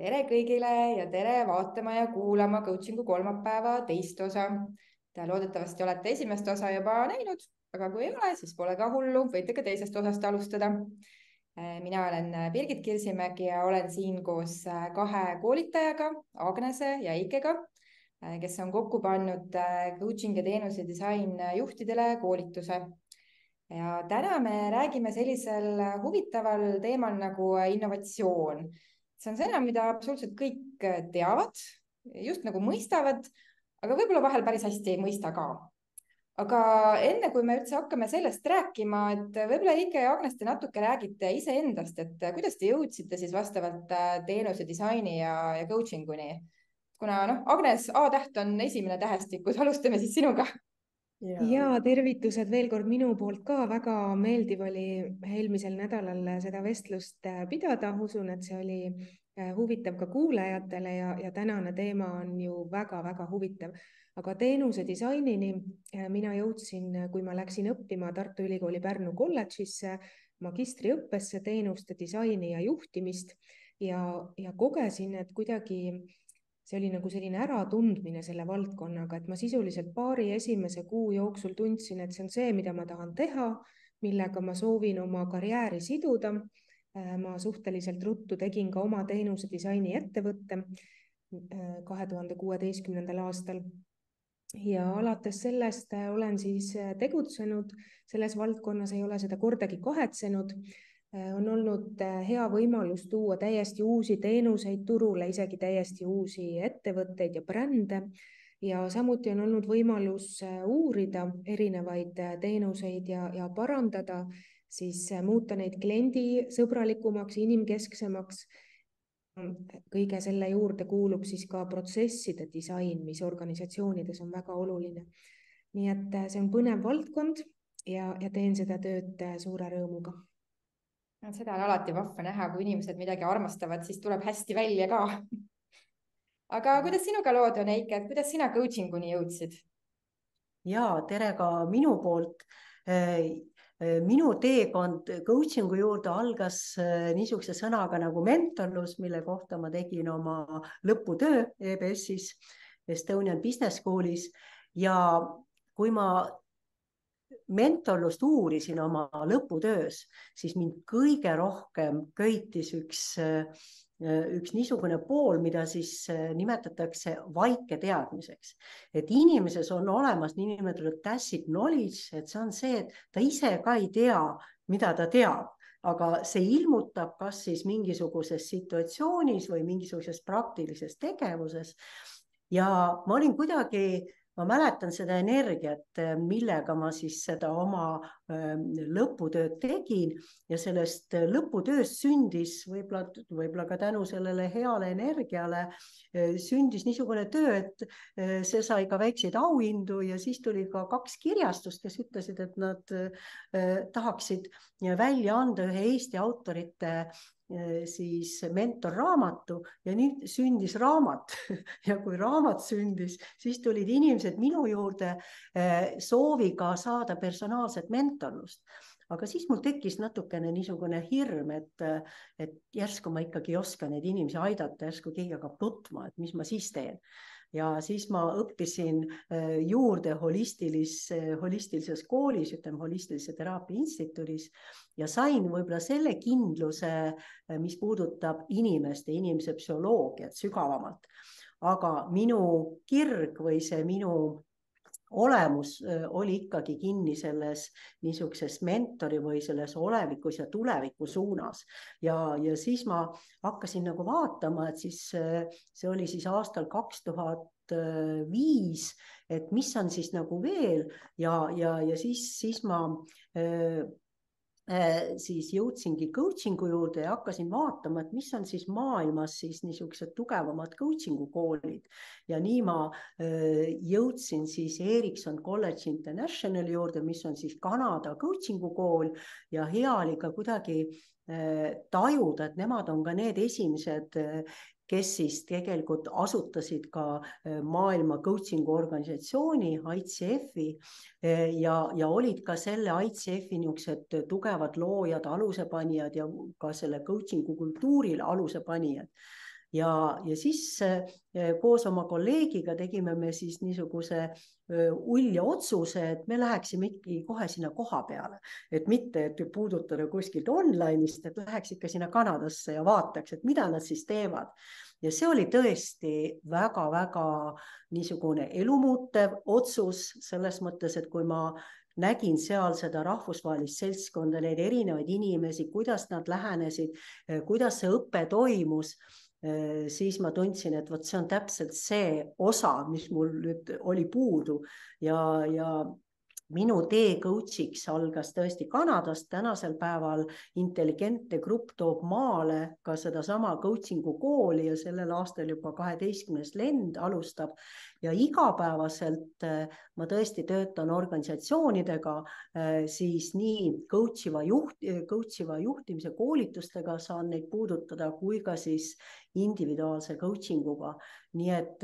Tere kõigile ja tere vaatama ja kuulama coachingu kolmapäeva teist osa. Te loodetavasti olete esimest osa juba näinud, aga kui ei ole, siis pole ka hullu, võite ka teisest osast alustada. Mina olen Birgit Kirsimägi ja olen siin koos kahe koolitajaga, Agnese ja Eikega, kes on kokku pannud coaching ja teenuse disain juhtidele koolituse. Ja täna me räägime sellisel huvitaval teemal nagu innovatsioon. See on sõna, mida absoluutselt kõik teavad, just nagu mõistavad, aga võib-olla vahel päris hästi ei mõista ka. Aga enne kui me üldse hakkame sellest rääkima, et võib-olla Eike ja Agnes, te natuke räägite iseendast, et kuidas te jõudsite siis vastavalt teenuse disaini ja coachinguni. Kuna Agnes, A-täht on esimene tähestikus, alustame siis sinuga. Ja tervitused veel kord minu poolt ka, väga meeldiv oli eelmisel nädalal seda vestlust pidada, usun, et see oli huvitav ka kuulajatele ja tänane teema on ju väga-väga huvitav. Aga teenuse disainini mina jõudsin, kui ma läksin õppima Tartu Ülikooli Pärnu kolledžisse magistriõppesse teenuste disaini ja juhtimist ja kogesin, et kuidagi see oli nagu selline äratundmine selle valdkonnaga, et ma sisuliselt paari esimese kuu jooksul tundsin, et see on see, mida ma tahan teha, millega ma soovin oma karjääri siduda. Ma suhteliselt ruttu tegin ka oma teenuse disaini ettevõtte 2016. aastal. Ja alates sellest olen siis tegutsenud selles valdkonnas, ei ole seda kordagi kahetsenud. On olnud hea võimalus tuua täiesti uusi teenuseid turule, isegi täiesti uusi ettevõtteid ja brände. Ja samuti on olnud võimalus uurida erinevaid teenuseid ja parandada, siis muuta neid kliendisõbralikumaks, inimkesksemaks. Kõige selle juurde kuulub siis ka protsesside disain, mis organisatsioonides on väga oluline. Nii et see on põnev valdkond ja teen seda tööd suure rõõmuga. Seda on alati vahva näha, kui inimesed midagi armastavad, siis tuleb hästi välja ka. Aga kuidas sinuga lood on, Eike, et kuidas sina coachinguni jõudsid? Ja tere ka minu poolt. Minu teekond coachingu juurde algas niisuguse sõnaga nagu mentorlus, mille kohta ma tegin oma lõputöö EBS-is, Estonian Business Schoolis. Ja kui ma mentorlust uurisin oma lõputöös, siis mind kõige rohkem köitis üks niisugune pool, mida siis nimetatakse vaike teadmiseks. Et inimeses on olemas niinimetatud tacit knowledge, et see on see, et ta ise ka ei tea, mida ta teab, aga see ilmutab kas siis mingisuguses situatsioonis või mingisuguses praktilises tegevuses. Ja ma olin kuidagi... Ma mäletan seda energiat, millega ma siis seda oma lõputööd tegin ja sellest lõputööst sündis võib-olla ka tänu sellele heale energiale sündis niisugune töö, et see sai ka väikseid auhindu ja siis tuli ka 2 kirjastust, kes ütlesid, et nad tahaksid välja anda ühe Eesti autorite siis mentorraamatu ja nüüd sündis raamat ja kui raamat sündis, siis tulid inimesed minu juurde sooviga saada personaalset mentorlust. Aga siis mul tekkis natukene niisugune hirm, et järsku ma ikkagi ei oska neid inimesi aidata, järsku keegi hakkab nutma, et mis ma siis teen. Ja siis ma õppisin juurde holistilises koolis, ütleme holistilise teraapia instituudis ja sain võib-olla selle kindluse, mis puudutab inimese psühholoogiat sügavamalt. Aga minu kirg või see minu olemus oli ikkagi kinni selles niisuguses mentori või selles olevikus ja tuleviku suunas. Ja siis ma hakkasin nagu vaatama, et siis see oli siis aastal 2005, et mis on siis nagu veel ja siis ma siis jõudsingi coachingu juurde ja hakkasin vaatama, et mis on siis maailmas siis niisugused tugevamad coachingu koolid. Ja nii ma jõudsin siis Ericsson College International juurde, mis on siis Kanada coachingu kool ja hea oli ka kuidagi tajuda, et nemad on ka need esimesed, kes siis tegelikult asutasid ka maailma coachingu organisatsiooni ICF-i ja olid ka selle ICF-i niisugused tugevad loojad, alusepanijad ja ka selle coachingu kultuurile alusepanijad. ja siis koos oma kolleegiga tegime me siis niisuguse ulja otsuse, et me läheksime ikkagi kohe sinna koha peale, et mitte, et puudutada kuskilt online'ist, et läheks ikka sinna Kanadasse ja vaataks, et mida nad siis teevad. Ja see oli tõesti väga-väga niisugune elumuutev otsus selles mõttes, et kui ma nägin seal seda rahvusvahelist seltskonda, neid erinevaid inimesi, kuidas nad lähenesid, kuidas see õpe toimus, siis ma tundsin, et vot see on täpselt see osa, mis mul nüüd oli puudu ja minu tee coach'iks algas tõesti Kanadast. Tänasel päeval Intelligente Grupp toob maale ka sedasama coaching'u kooli ja sellel aastal juba 12. lend alustab ja igapäevaselt ma tõesti töötan organisatsioonidega, siis nii coach'iva juhtimise koolitustega saan neid puudutada kui ka siis individuaalse coaching'uga. Nii et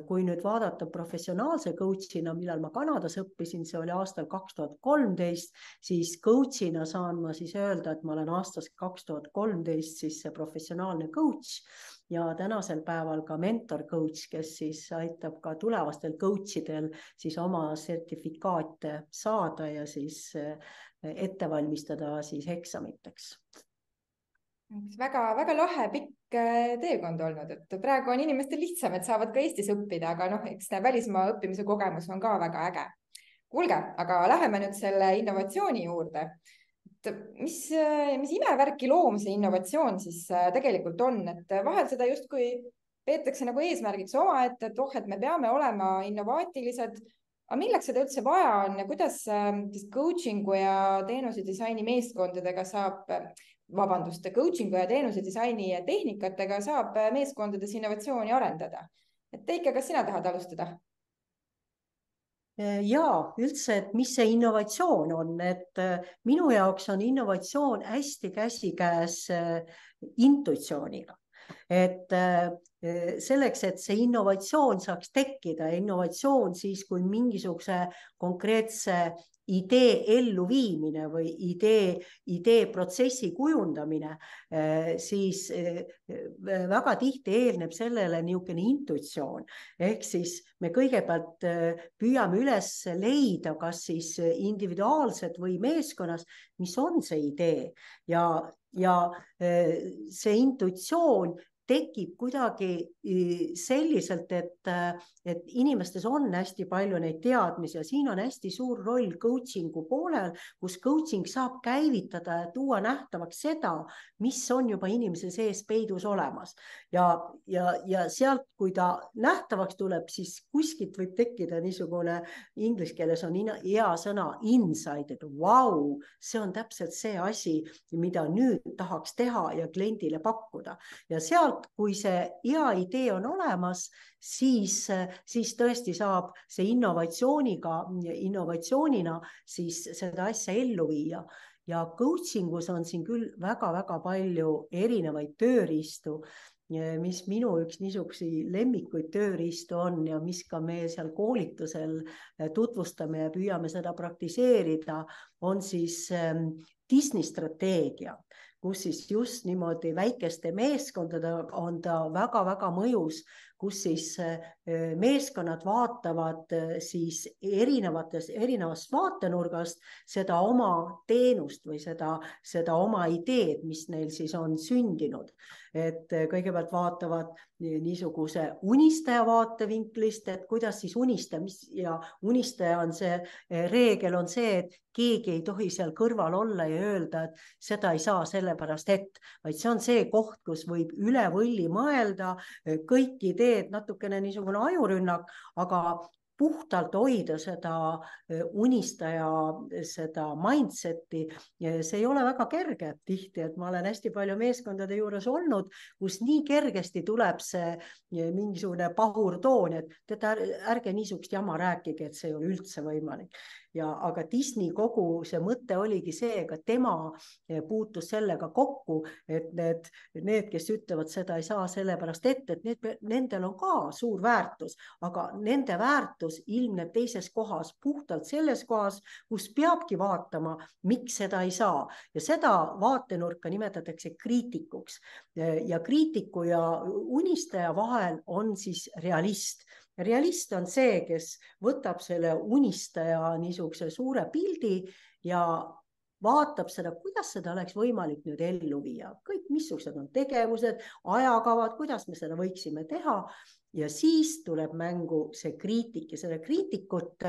kui nüüd vaadata professionaalse coach'ina, millal ma Kanadas õppisin, see oli aastal 2013, siis coach'ina saan ma siis öelda, et ma olen aastast 2013 siis see professionaalne coach ja tänasel päeval ka mentor coach, kes siis aitab ka tulevastel coach'idel siis oma sertifikaate saada ja siis ette valmistada siis eksamiteks. Väga lahe pikk teekond olnud, et praegu on inimestel lihtsam, et saavad ka Eestis õppida, aga eks välismaa õppimise kogemus on ka väga äge. Kuulge, aga läheme nüüd selle innovatsiooni juurde. Mis imevärki loom see innovatsioon siis tegelikult on, et vahel seda justkui peetakse nagu eesmärgiks omaette, et me peame olema innovaatilised, aga milleks seda üldse vaja on ja kuidas coaching'u ja teenuse disaini meeskondadega coaching'u ja teenuse disaini tehnikatega saab meeskondades innovatsiooni arendada. Teike, kas sina tahad alustada? Ja üldse, et mis see innovatsioon on, et minu jaoks on innovatsioon hästi käsikäes intuitsiooniga. Et selleks, et see innovatsioon saaks tekkida, innovatsioon siis kui mingisuguse konkreetse idee elluviimine või idee protsessi kujundamine, siis väga tihti eelneb sellele niisugune intuitsioon. Ehk siis me kõigepealt püüame üles leida, kas siis individuaalselt või meeskonnas, mis on see idee ja see intuitsioon tekib kuidagi selliselt, et inimestes on hästi palju neid teadmisi ja siin on hästi suur roll coaching'u poolel, kus coaching saab käivitada ja tuua nähtavaks seda, mis on juba inimese sees peidus olemas. Ja sealt, kui ta nähtavaks tuleb, siis kuskilt võib tekkida niisugune, inglise keeles on hea sõna insight, et vau, see on täpselt see asi, mida nüüd tahaks teha ja kliendile pakkuda. Ja sealt, kui see hea idee on olemas, siis tõesti saab see innovatsioonina siis seda asja ellu viia. Ja coaching'us on siin küll väga-väga palju erinevaid tööriistu, mis minu üks niisuguseid lemmikuid tööriistu on ja mis ka me seal koolitusel tutvustame ja püüame seda praktiseerida, on siis Disney strateegia, kus siis just niimoodi väikeste meeskondade on ta väga-väga mõjus, kus siis meeskonnad vaatavad siis erinevast vaatenurgast seda oma teenust või seda oma ideed, mis neil siis on sündinud. Et kõigepealt vaatavad niisuguse unistaja vaatevinklist, et kuidas siis ja unistaja on see, reegel on see, et keegi ei tohi seal kõrval olla ja öelda, et seda ei saa sellepärast, vaid see on see koht, kus võib üle võlli mõelda, kõik ideed, natukene niisugune ajurünnak, aga puhtalt hoida seda unistaja, seda mindset'i. See ei ole väga kerge tihti, et ma olen hästi palju meeskondade juures olnud, kus nii kergesti tuleb see mingisugune pahurtoon, et ärge niisugust jama rääkige, et see ei ole üldse võimalik. aga Disney kogu see mõte oligi see, ega tema puutus sellega kokku, et need, kes ütlevad, seda ei saa sellepärast ette, et nendel on ka suur väärtus, aga nende väärtus ilmneb teises kohas, puhtalt selles kohas, kus peabki vaatama, miks seda ei saa. Ja seda vaatenurka nimetatakse kriitikuks. Ja kriitiku ja unistaja vahel on siis realist. Realist on see, kes võtab selle unistaja niisuguse suure pildi ja vaatab seda, kuidas seda oleks võimalik nüüd ellu viia. Kõik, missugused on tegevused, ajakavad, kuidas me seda võiksime teha. Ja siis tuleb mängu see kriitik ja selle kriitikut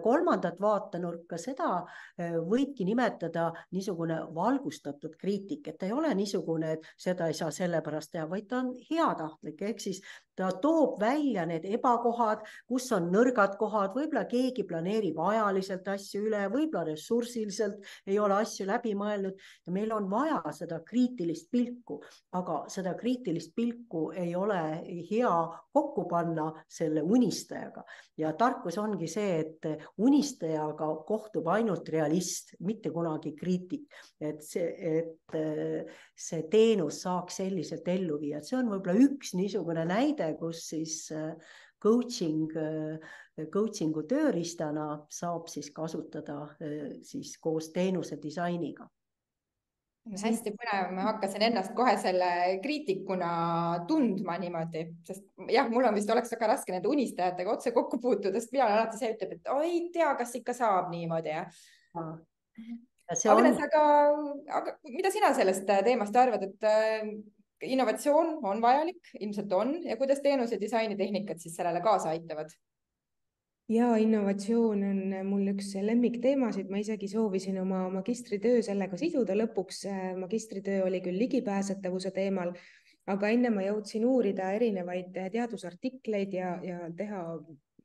kolmandat vaatenurka, seda võibki nimetada niisugune valgustatud kriitik, et ei ole niisugune, et seda ei saa sellepärast teha, vaid ta on heatahtlik, ehk siis ta toob välja need ebakohad, kus on nõrgad kohad, võib-olla keegi planeerib ajaliselt asju üle, võib-olla ressursiliselt ei ole asju läbi mõelnud ja meil on vaja seda kriitilist pilku, aga seda kriitilist pilku ei ole hea kokku panna selle unistajaga ja tarkus ongi see, et unistajaga kohtub ainult realist, mitte kunagi kriitik, et see teenus saaks selliselt ellu viia, et see on võib-olla üks niisugune näide, kus siis coachingu tööriistana saab siis kasutada siis koos teenuse disainiga. Hästi põnev, ma hakkasin ennast kohe selle kriitikuna tundma niimoodi, sest jah, mul on vist oleks väga raske nende unistajatega otse kokku puutuda, sest mina olen alati see ütleb, et ei tea, kas ikka saab niimoodi. Aga mida sina sellest teemast arvad, et innovatsioon on vajalik, ilmselt on, ja kuidas teenuse disainitehnikad siis sellele kaasa aitavad? Ja innovatsioon on mul üks lemmikteemasid, ma isegi soovisin oma magistritöö sellega siduda lõpuks. Magistritöö oli küll ligipääsetavuse teemal, aga enne ma jõudsin uurida erinevaid teadusartikleid ja teha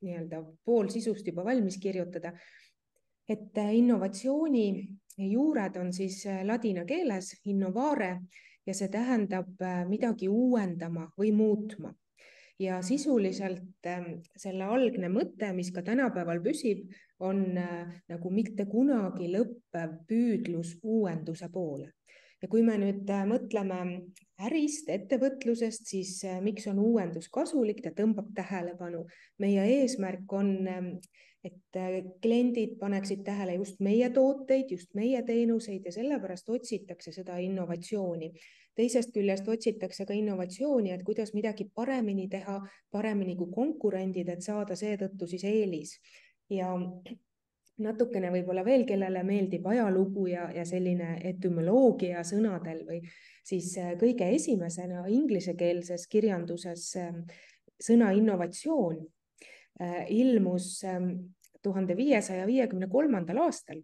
nii-öelda pool sisust juba valmis kirjutada. Et innovatsiooni juured on siis ladina keeles innovare ja see tähendab midagi uuendama või muutma. Ja sisuliselt selle algne mõte, mis ka tänapäeval püsib, on nagu mitte kunagi lõppev püüdlus uuenduse poole. Ja kui me nüüd mõtleme ärist, ettevõtlusest, siis miks on uuendus kasulik, ta tõmbab tähelepanu. Meie eesmärk on, et kliendid paneksid tähele just meie tooteid, just meie teenuseid ja sellepärast otsitakse seda innovatsiooni. Teisest küljest otsitakse ka innovatsiooni, et kuidas midagi paremini teha, paremini kui konkurendid, et saada seetõttu siis eelis. Ja natukene võib-olla veel, kellele meeldib ajalugu ja selline etümoloogia sõnadel või siis kõige esimesena inglisekeelses kirjanduses sõna innovatsioon ilmus 1553. aastal,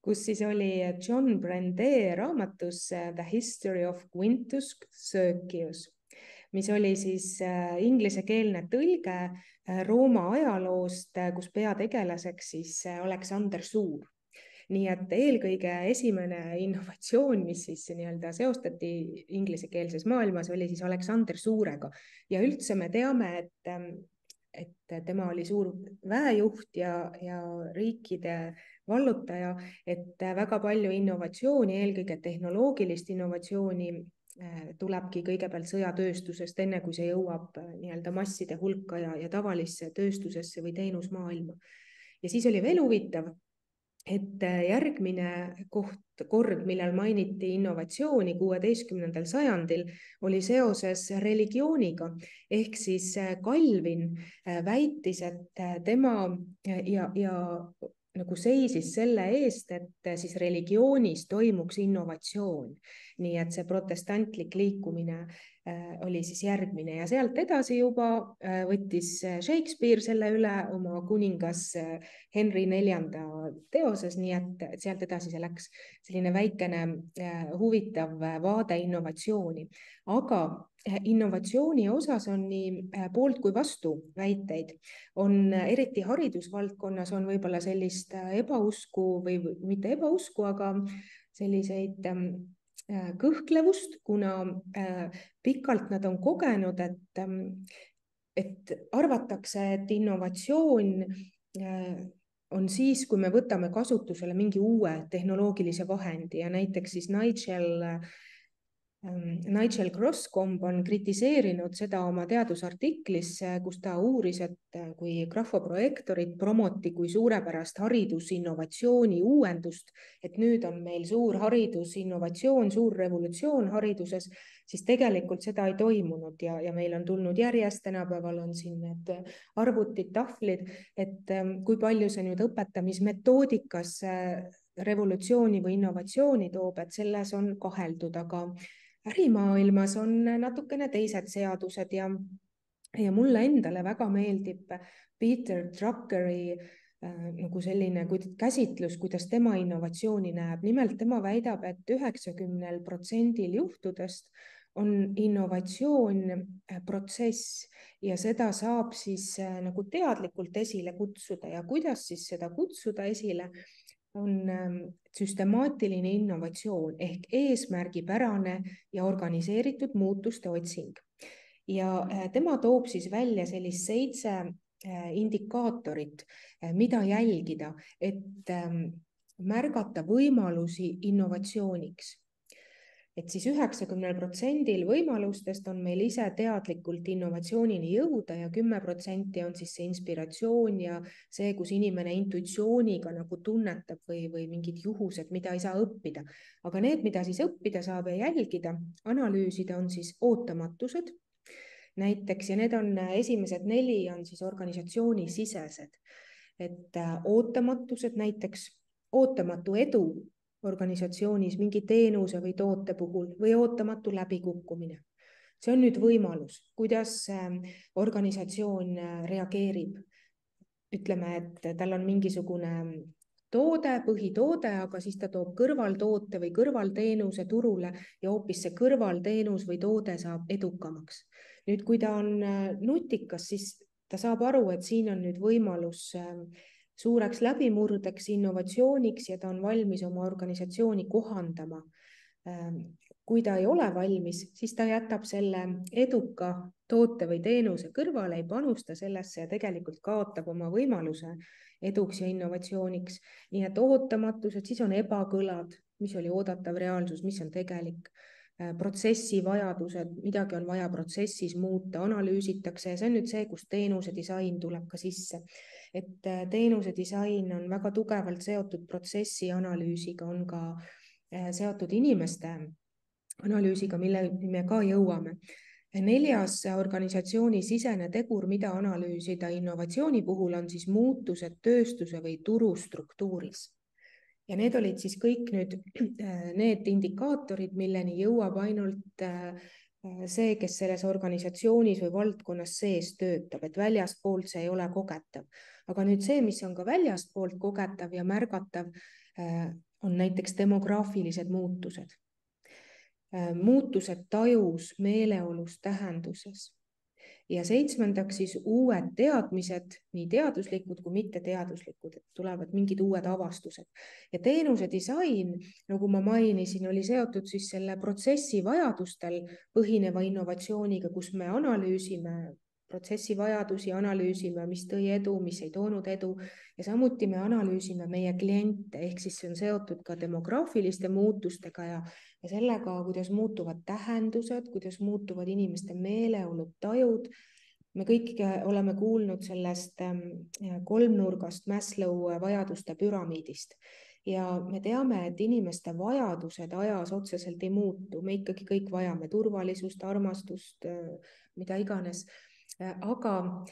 kus siis oli John Brande raamatus The History of Quintus Curtius, mis oli siis inglisekeelne tõlge Rooma ajaloost, kus peategelaseks siis Aleksander Suur. Nii et eelkõige esimene innovatsioon, mis siis nii-öelda seostati inglisekeelses maailmas, oli siis Aleksander Suurega. Ja üldse me teame, et tema oli suur väejuht ja riikide vallutaja, et väga palju innovatsiooni, eelkõige tehnoloogilist innovatsiooni tulebki kõigepealt sõjatööstusest, enne kui see jõuab nii-öelda masside hulka ja tavalisse tööstusesse või teenusmaailma. Ja siis oli veel huvitav, et järgmine kord, millal mainiti innovatsiooni 16. sajandil, oli seoses religiooniga, ehk siis Calvin väitis, et tema ja nagu seisis selle eest, et siis religioonis toimuks innovatsioon. Nii et see protestantlik liikumine oli siis järgmine ja sealt edasi juba võttis Shakespeare selle üle oma kuningas Henry IV teoses, nii et sealt edasi see läks selline väikene huvitav vaade innovatsiooni. Aga innovatsiooni osas on nii poolt kui vastu väiteid. On eriti haridusvaldkonnas on võib-olla sellist ebausku või mitte ebausku, aga selliseid kõhklevust, kuna pikalt nad on kogenud, et arvatakse, et innovatsioon on siis, kui me võtame kasutusele mingi uue tehnoloogilise vahendi ja näiteks siis Nigel Grosscomb on kritiseerinud seda oma teadusartiklis, kus ta uuris, et kui grafoprojektorit promoti kui suurepärast haridusinnovatsiooni uuendust, et nüüd on meil suur haridusinnovatsioon, suur revolutsioon hariduses, siis tegelikult seda ei toimunud ja meil on tulnud järjest, tänapäeval on siin need arvutid, tahvlid, et kui palju see nüüd õpetamismetoodikas revolutsiooni või innovatsiooni toob, et selles on kaheldud, aga ärimaailmas on natukene teised seadused ja mulle endale väga meeldib Peter Druckeri nagu selline käsitlus, kuidas tema innovatsiooni näeb. Nimelt tema väidab, et 90% juhtudest on innovatsioon protsess ja seda saab siis nagu teadlikult esile kutsuda ja kuidas siis seda kutsuda esile on süstemaatiline innovatsioon ehk eesmärgipärane ja organiseeritud muutuste otsing. Ja tema toob siis välja sellist 7 indikaatorit, mida jälgida, et märgata võimalusi innovatsiooniks. Et siis 90% võimalustest on meil ise teadlikult innovatsioonini jõuda ja 10% on siis see inspiratsioon ja see, kus inimene intuitsiooniga nagu tunnetab või mingid juhused, mida ei saa õppida. Aga need, mida siis õppida saab ja jälgida, analüüsida, on siis ootamatused näiteks ja need on esimesed 4 on siis organisatsioonisisesed. Et ootamatused näiteks ootamatu edu organisatsioonis mingi teenuse või toote puhul või ootamatu läbikukkumine. See on nüüd võimalus, kuidas organisatsioon reageerib. Ütleme, et tal on mingisugune toode, põhitoode, aga siis ta toob kõrvaltoote või kõrvalteenuse turule ja hoopis see kõrvalteenus või toode saab edukamaks. Nüüd, kui ta on nutikas, siis ta saab aru, et siin on nüüd võimalus suureks läbimurdeks, innovatsiooniks ja ta on valmis oma organisatsiooni kohandama. Kui ta ei ole valmis, siis ta jätab selle eduka toote või teenuse kõrvale, ei panusta sellesse ja tegelikult kaotab oma võimaluse eduks ja innovatsiooniks. Nii et ootamatused, siis on ebakõlad, mis oli oodatav reaalsus, mis on tegelik. Protsessi vajadused, midagi on vaja protsessis muuta, analüüsitakse ja see on nüüd see, kus teenuse disain tuleb ka sisse. Et teenuse disain on väga tugevalt seotud protsessi analüüsiga, on ka seotud inimeste analüüsiga, mille me ka jõuame. 4. organisatsiooni sisene tegur, mida analüüsida innovatsiooni puhul, on siis muutused tööstuse või turustruktuuris. Ja need olid siis kõik nüüd need indikaatorid, milleni jõuab ainult see, kes selles organisatsioonis või valdkonnas sees töötab, et väljastpoolt see ei ole kogetav. Aga nüüd see, mis on ka väljastpoolt kogetav ja märgatav, on näiteks demograafilised muutused. Muutused tajus, meeleolus, tähenduses. Ja 7. siis uued teadmised, nii teaduslikud kui mitteteaduslikud, et tulevad mingid uued avastused. Ja teenuse disain, nagu ma mainisin, oli seotud siis selle protsessi vajadustel põhineva innovatsiooniga, kus me analüüsime protsessi vajadusi, analüüsime, mis tõi edu, mis ei toonud edu ja samuti me analüüsime meie kliente, ehk siis see on seotud ka demograafiliste muutustega ja sellega, kuidas muutuvad tähendused, kuidas muutuvad inimeste meeleolud, tajud. Me kõik oleme kuulnud sellest 3-nurgast Maslow vajaduste püramiidist ja me teame, et inimeste vajadused ajas otseselt ei muutu. Me ikkagi kõik vajame turvalisust, armastust, mida iganes. Aga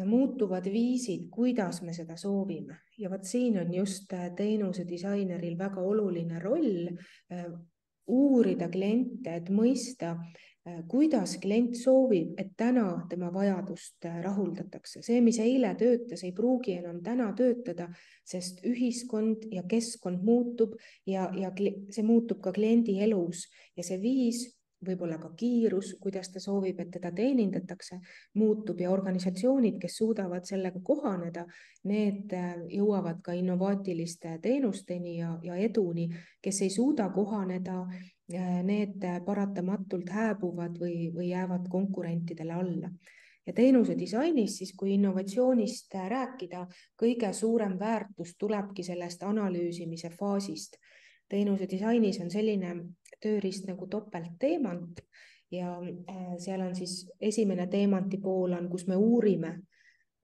muutuvad viisid, kuidas me seda soovime. Ja vaat siin on just teenuse disaineril väga oluline roll uurida kliente, et mõista, kuidas klient soovib, et täna tema vajadust rahuldatakse. See, mis eile töötas, ei pruugi enam täna töötada, sest ühiskond ja keskkond muutub ja see muutub ka kliendi elus ja see viis, võib-olla ka kiirus, kuidas ta soovib, et teda teenindatakse, muutub ja organisatsioonid, kes suudavad sellega kohaneda, need jõuavad ka innovaatiliste teenusteni ja eduni, kes ei suuda kohaneda, need paratamatult hääbuvad või jäävad konkurentidele alla. ja teenuse disainis siis, kui innovatsioonist rääkida, kõige suurem väärtus tulebki sellest analüüsimise faasist. Teenuse disainis on selline tööriist nagu topeltteemant ja seal on siis esimene teemanti pool on, kus me uurime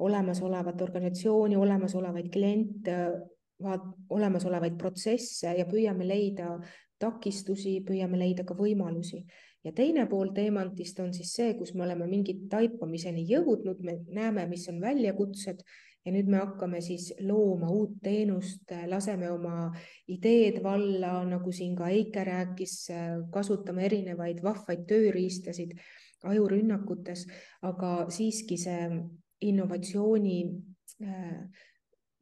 olemasolevat organisatsiooni, olemasolevaid kliente, olemasolevaid protsesse ja püüame leida takistusi, püüame leida ka võimalusi. Ja teine pool teemantist on siis see, kus me oleme mingit taipamiseni jõudnud, me näeme, mis on väljakutsed ja nüüd me hakkame siis looma uut teenust, laseme oma ideed valla, nagu siin ka Eike rääkis, kasutame erinevaid vahvaid tööriistasid ajurünnakutes, aga siiski see innovatsiooni,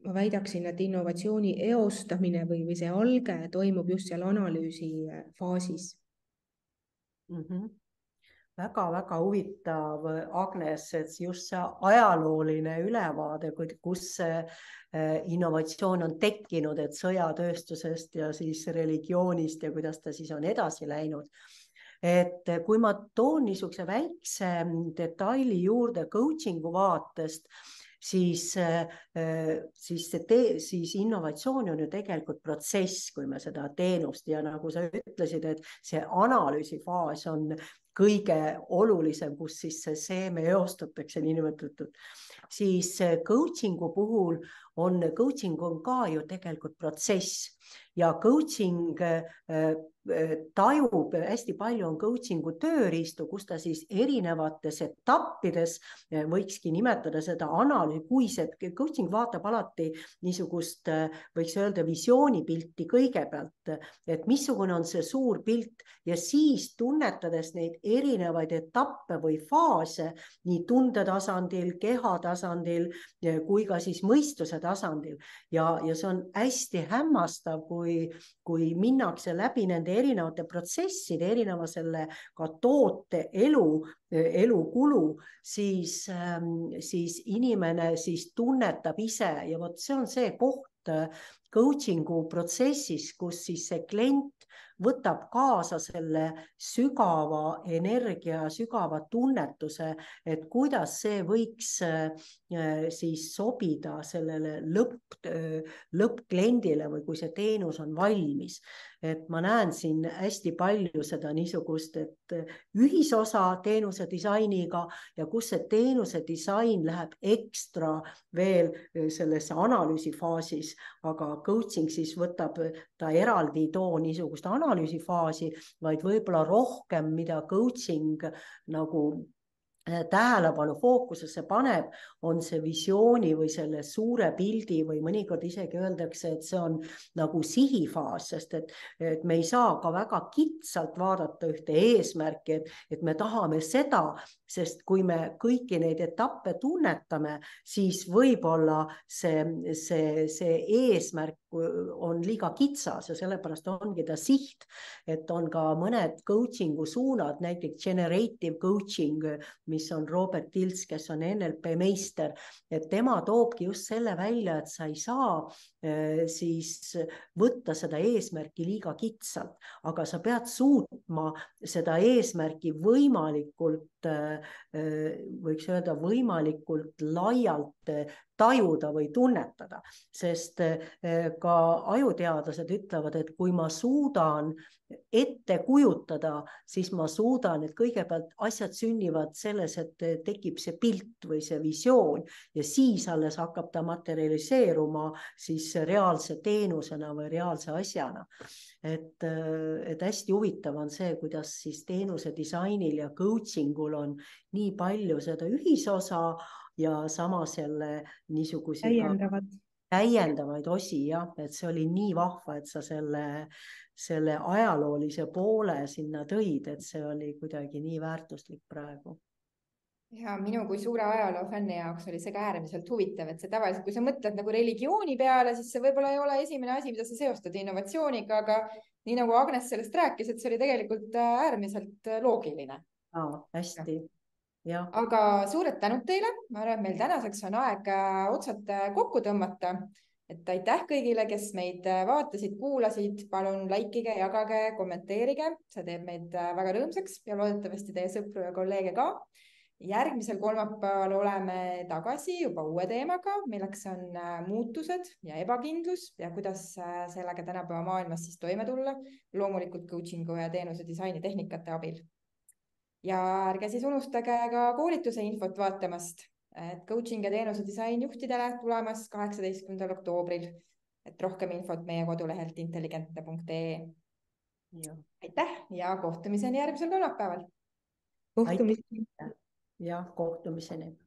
ma väidaksin, et innovatsiooni eostamine või see alge toimub just seal analüüsi faasis. Väga-väga huvitav, Agnes, et just see ajalooline ülevaade, kus see innovatsioon on tekkinud, et sõjatööstusest ja siis religioonist ja kuidas ta siis on edasi läinud. Et kui ma toon niisuguse väikse detaili juurde coachingu vaatest, siis innovatsioon on ju tegelikult protsess, kui me seda teenust ja nagu sa ütlesid, et see analüüsifaas on kõige olulisem, kus siis see seeme eostatakse niinimetatud, siis coachingu puhul coaching on ka ju tegelikult protsess ja coaching tajub, hästi palju on coachingu tööriistu, kus ta siis erinevates etappides, võikski nimetada seda analüüsi, kui see coaching vaatab alati niisugust, võiks öelda visioonipilti kõigepealt, et missugune on see suur pilt ja siis tunnetades neid erinevaid etappe või faase nii tunde tasandil, keha tasandil kui ka siis mõistuse tasandil ja see on hästi hämmastav, kui minnakse läbi nende erinevate protsesside, erineva selle ka toote elukulu, siis inimene siis tunnetab ise ja vot see on see koht coachingu protsessis, kus siis see klient võtab kaasa selle sügava energia, sügava tunnetuse, et kuidas see võiks siis sobida sellele lõppkliendile või kui see teenus on valmis. Et ma näen siin hästi palju seda niisugust, et ühisosa teenuse disainiga ja kus see teenuse disain läheb ekstra veel sellesse analüüsifaasis, aga coaching siis võtab ta eraldi too niisugust analüüsifaasi, vaid võib-olla rohkem, mida coaching nagu tähelepanu fookusesse paneb, on see visiooni või selle suure pildi või mõnikord isegi öeldakse, et see on nagu sihifaas, sest et me ei saa ka väga kitsalt vaadata ühte eesmärki, et me tahame seda, sest kui me kõiki neid etappe tunnetame, siis võib-olla see eesmärk on liiga kitsas ja sellepärast ongi ta siht, et on ka mõned coachingu suunad, näiteks generative coaching, mis on Robert Tilts, kes on NLP meister, et tema toobki just selle välja, et sa ei saa siis võtta seda eesmärki liiga kitsalt, aga sa pead suutma seda eesmärki võimalikult, võiks öelda, võimalikult laialt tajuda või tunnetada, sest ka ajuteadlased ütlevad, et kui ma suudan ette kujutada, siis ma suudan, et kõigepealt asjad sünnivad selles, et tekib see pilt või see visioon ja siis alles hakkab ta materialiseeruma siis reaalse teenusena või reaalse asjana. Et hästi huvitav on see, kuidas siis teenuse disainil ja coachingul on nii palju seda ühisosa ja samas jälle niisuguseid täiendavaid osi, jah, et see oli nii vahva, et sa selle ajaloolise poole sinna tõid, et see oli kuidagi nii väärtuslik praegu. Ja minu kui suure ajaloo fänni jaoks oli see ka äärmiselt huvitav, et see tavaliselt, kui sa mõtled nagu religiooni peale, siis see võib-olla ei ole esimene asi, mida sa seostad innovatsiooniga, aga nii nagu Agnes sellest rääkis, et see oli tegelikult äärmiselt loogiline. Hästi. Ja. Aga suured tänud teile. Ma arvan, et meil tänaseks on aeg otsad kokku tõmmata. Et aitäh kõigile, kes meid vaatasid, kuulasid. Palun laikige, jagage, kommenteerige. See teeb meid väga rõõmsaks ja loodetavasti teie sõpru ja kolleege ka. järgmisel kolmapäeval oleme tagasi juba uue teemaga, milleks on muutused ja ebakindlus ja kuidas sellega tänapäeva maailmas siis toime tulla, loomulikult coaching'u ja teenuse disaini tehnikate abil. Ja ärge siis unustage ka koolituse infot vaatamast, et coaching ja teenuse disain juhtidele tulemas 18. oktoobril, et rohkem infot meie kodulehelt intelligentne.ee. Aitäh ja kohtumiseni järgmisel kolmapäeval. Kohtumiseni. Ja kohtumiseni.